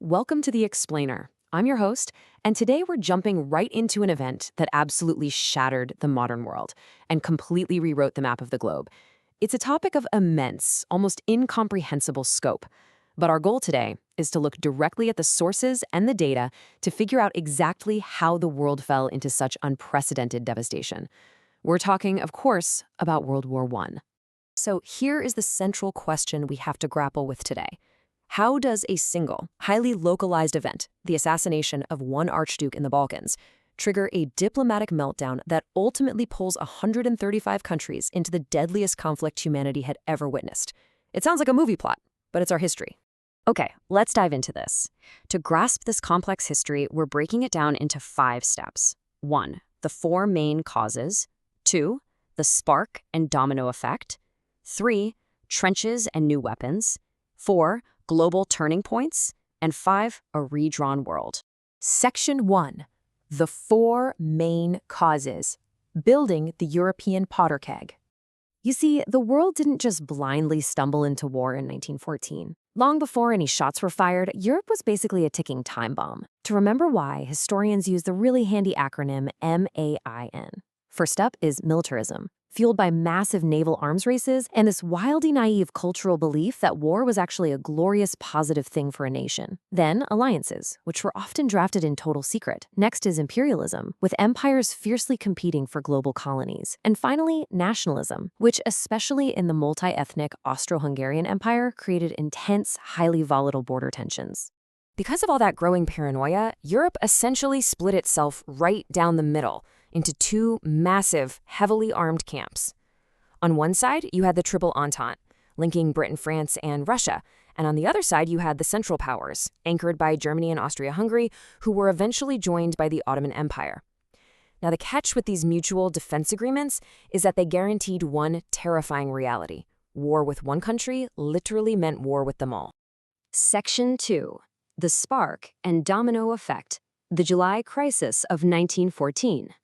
Welcome to The Explainer. I'm your host, and today we're jumping right into an event that absolutely shattered the modern world and completely rewrote the map of the globe. It's a topic of immense, almost incomprehensible scope. But our goal today is to look directly at the sources and the data to figure out exactly how the world fell into such unprecedented devastation. We're talking, of course, about World War I. So here is the central question we have to grapple with today. How does a single, highly localized event, the assassination of one archduke in the Balkans, trigger a diplomatic meltdown that ultimately pulls 135 countries into the deadliest conflict humanity had ever witnessed? It sounds like a movie plot, but it's our history. Okay, let's dive into this. To grasp this complex history, we're breaking it down into 5 steps. 1. The 4 main causes. 2. The spark and domino effect. 3. Trenches and new weapons. 4. Global turning points. And 5. A redrawn world. Section 1. The 4 main causes. Building the European powder keg. You see, the world didn't just blindly stumble into war in 1914. Long before any shots were fired, Europe was basically a ticking time bomb. To remember why, historians use the really handy acronym MAIN. First up is militarism, fueled by massive naval arms races and this wildly naive cultural belief that war was actually a glorious positive thing for a nation. Then alliances, which were often drafted in total secret. Next is imperialism, with empires fiercely competing for global colonies. And finally, nationalism, which especially in the multi-ethnic Austro-Hungarian Empire created intense, highly volatile border tensions. Because of all that growing paranoia, Europe essentially split itself right down the middle into 2 massive, heavily armed camps. On one side, you had the Triple Entente, linking Britain, France, and Russia, and on the other side, you had the Central Powers, anchored by Germany and Austria-Hungary, who were eventually joined by the Ottoman Empire. Now, the catch with these mutual defense agreements is that they guaranteed one terrifying reality. War with one country literally meant war with them all. Section 2. The spark and domino effect. The July crisis of 1914.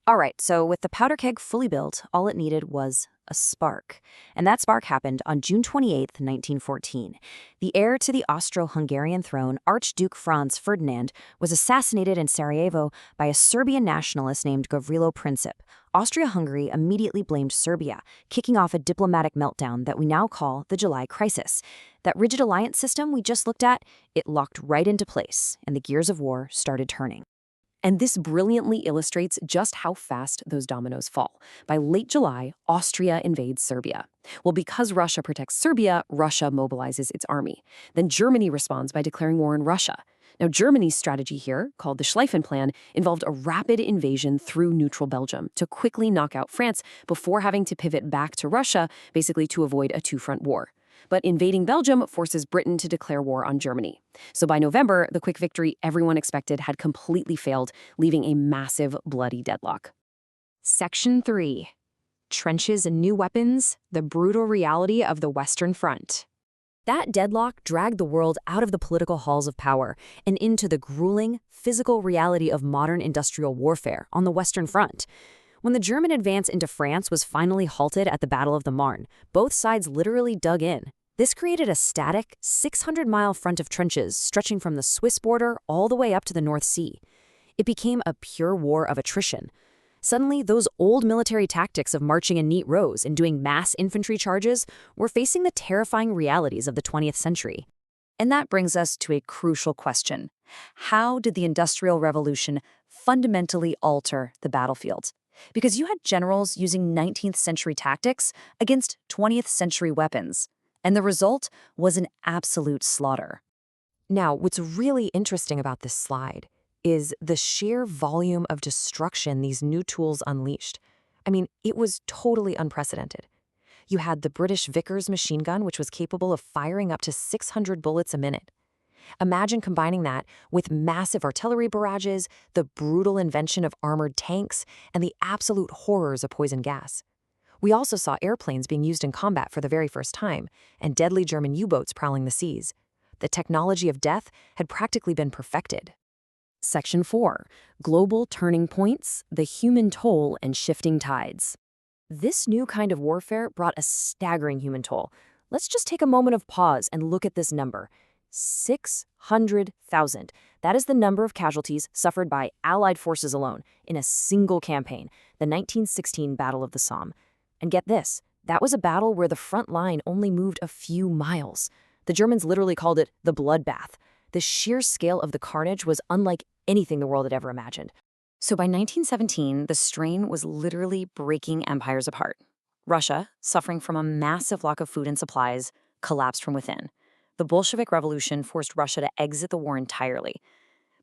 All right, so with the powder keg fully built, all it needed was a spark. And that spark happened on June 28, 1914. The heir to the Austro-Hungarian throne, Archduke Franz Ferdinand, was assassinated in Sarajevo by a Serbian nationalist named Gavrilo Princip. Austria-Hungary immediately blamed Serbia, kicking off a diplomatic meltdown that we now call the July crisis. That rigid alliance system we just looked at, it locked right into place, and the gears of war started turning. And this brilliantly illustrates just how fast those dominoes fall. By late July, Austria invades Serbia. Well, because Russia protects Serbia, Russia mobilizes its army. Then Germany responds by declaring war on Russia. Now, Germany's strategy here, called the Schlieffen Plan, involved a rapid invasion through neutral Belgium to quickly knock out France before having to pivot back to Russia, basically to avoid a 2-front war. But invading Belgium forces Britain to declare war on Germany. So by November, the quick victory everyone expected had completely failed, leaving a massive, bloody deadlock. Section 3. Trenches and new weapons, the brutal reality of the Western Front. That deadlock dragged the world out of the political halls of power and into the grueling, physical reality of modern industrial warfare on the Western Front. When the German advance into France was finally halted at the Battle of the Marne, both sides literally dug in. This created a static, 600-mile front of trenches stretching from the Swiss border all the way up to the North Sea. It became a pure war of attrition. Suddenly, those old military tactics of marching in neat rows and doing mass infantry charges were facing the terrifying realities of the 20th century. And that brings us to a crucial question. How did the Industrial Revolution fundamentally alter the battlefield? Because you had generals using 19th century tactics against 20th century weapons, and the result was an absolute slaughter. Now, what's really interesting about this slide is the sheer volume of destruction these new tools unleashed. I mean, it was totally unprecedented. You had the British Vickers machine gun, which was capable of firing up to 600 bullets a minute. Imagine combining that with massive artillery barrages, the brutal invention of armored tanks, and the absolute horrors of poison gas. We also saw airplanes being used in combat for the very first time, and deadly German U-boats prowling the seas. The technology of death had practically been perfected. Section 4. Global turning points, the human toll and shifting tides. This new kind of warfare brought a staggering human toll. Let's just take a moment of pause and look at this number. 600,000. That is the number of casualties suffered by Allied forces alone in a single campaign, the 1916 Battle of the Somme. And get this, that was a battle where the front line only moved a few miles. The Germans literally called it the bloodbath. The sheer scale of the carnage was unlike anything the world had ever imagined. So by 1917, the strain was literally breaking empires apart. Russia, suffering from a massive lack of food and supplies, collapsed from within. The Bolshevik Revolution forced Russia to exit the war entirely.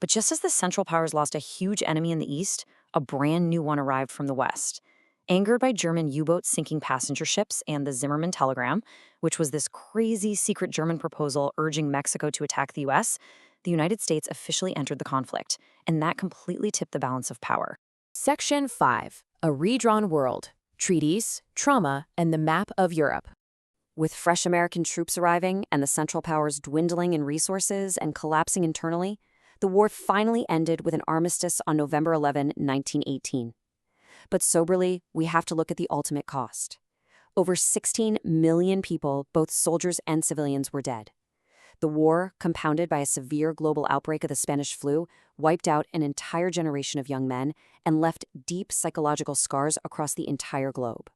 But just as the Central Powers lost a huge enemy in the East, a brand new one arrived from the West. Angered by German U-boats sinking passenger ships and the Zimmermann Telegram, which was this crazy secret German proposal urging Mexico to attack the U.S., the United States officially entered the conflict, and that completely tipped the balance of power. Section 5. A Redrawn World. Treaties, Trauma, and the Map of Europe. With fresh American troops arriving and the Central Powers dwindling in resources and collapsing internally, the war finally ended with an armistice on November 11, 1918. But soberly, we have to look at the ultimate cost. Over 16 million people, both soldiers and civilians, were dead. The war, compounded by a severe global outbreak of the Spanish flu, wiped out an entire generation of young men and left deep psychological scars across the entire globe.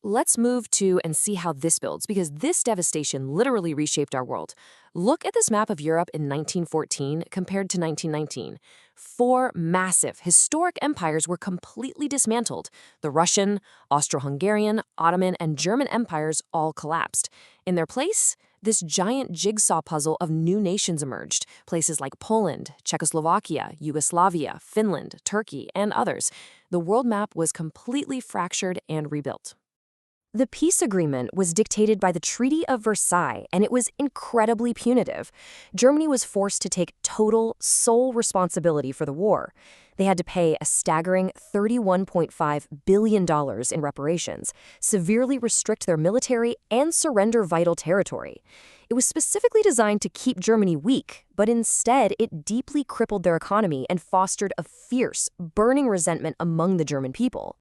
Let's move to and see how this builds, because this devastation literally reshaped our world. Look at this map of Europe in 1914 compared to 1919. 4 massive, historic empires were completely dismantled. The Russian, Austro-Hungarian, Ottoman, and German empires all collapsed. In their place, this giant jigsaw puzzle of new nations emerged, places like Poland, Czechoslovakia, Yugoslavia, Finland, Turkey, and others. The world map was completely fractured and rebuilt. The peace agreement was dictated by the Treaty of Versailles, and it was incredibly punitive. Germany was forced to take total, sole responsibility for the war. They had to pay a staggering $31.5 billion in reparations, severely restrict their military, and surrender vital territory. It was specifically designed to keep Germany weak, but instead it deeply crippled their economy and fostered a fierce, burning resentment among the German people.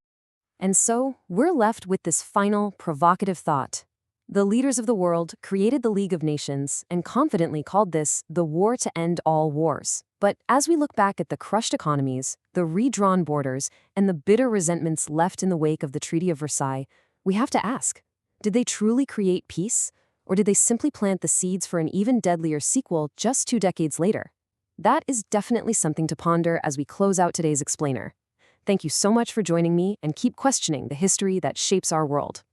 And so, we're left with this final, provocative thought. The leaders of the world created the League of Nations and confidently called this the war to end all wars. But as we look back at the crushed economies, the redrawn borders, and the bitter resentments left in the wake of the Treaty of Versailles, we have to ask, did they truly create peace? Or did they simply plant the seeds for an even deadlier sequel just 2 decades later? That is definitely something to ponder as we close out today's explainer. Thank you so much for joining me, and keep questioning the history that shapes our world.